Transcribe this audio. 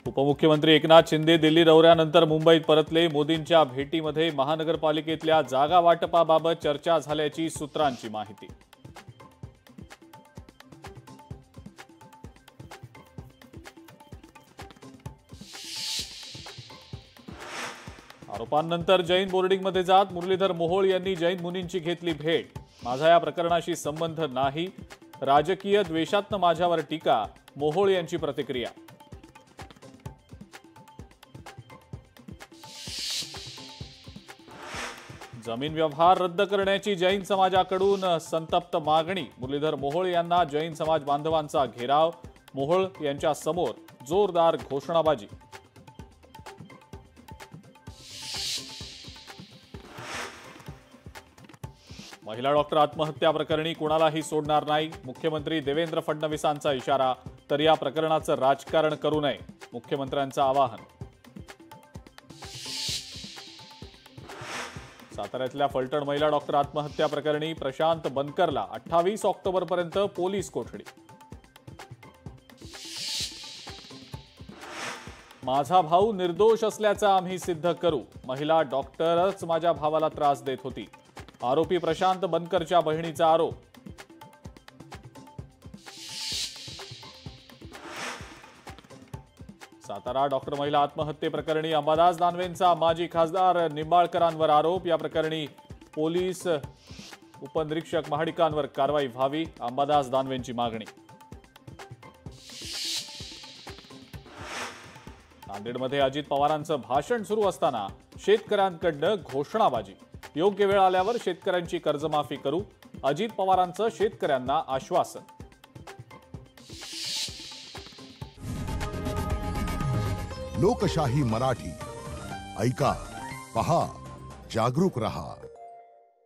उपमुख्यमंत्री एकनाथ शिंदे दिल्ली दौऱ्यानंतर मुंबईत परतले। मोदींच्या भेटीमध्ये महानगरपालिकेतल्या जागा वाटपाबाबत चर्चा झाल्याची सूत्रांची माहिती। आरोपांनंतर जैन बोर्डिंगमध्ये जात मुरलीधर मोहोळ यांनी जैन मुनींची घेतली भेट। माझा या प्रकरणाशी संबंध नाही, राजकीय द्वेषातनं माझ्यावर टीका, मोहोळ यांची प्रतिक्रिया। जमीन व्यवहार रद्द करण्याची जैन समाजाकडून संतप्त मागणी। मुरलीधर मोहोळ यांना जैन समाज बांधवांचा घेराव। मोहोळ यांच्या समोर जोरदार घोषणाबाजी। महिला डॉक्टर आत्महत्या प्रकरणी कुणालाही सोडणार नाही, मुख्यमंत्री देवेंद्र फडणवीसांचा इशारा। तर या प्रकरणाचं राजकारण करू नये, मुख्यमंत्र्यांचं आवाहन। साताऱ्यातल्या फलटण महिला डॉक्टर आत्महत्या प्रकरणी प्रशांत बनकरला 28 ऑक्टोबरपर्यंत पोलीस कोठडी। माझा भाऊ निर्दोष असल्याचं आम्ही सिद्ध करू, महिला डॉक्टरच माझ्या भावाला त्रास देत होती, आरोपी प्रशांत बनकरच्या बहिणीचा आरोप। सातारा डॉक्टर महिला आत्महत्येप्रकरणी अंबादास दानवेंचा माजी खासदार निंबाळकरांवर आरोप। या प्रकरणी पोलीस उपनिरीक्षक महाडिकांवर कारवाई व्हावी, अंबादास दानवेंची मागणी। नांदेडमध्ये अजित पवारांचं भाषण सुरू असताना शेतकऱ्यांकडनं घोषणाबाजी। योग्य वेळ आल्यावर शेतकऱ्यांची कर्जमाफी करू, अजित पवारांचं शेतकऱ्यांना आश्वासन। लोकशाही मराठी ऐका, पहा, जागरूक रहा।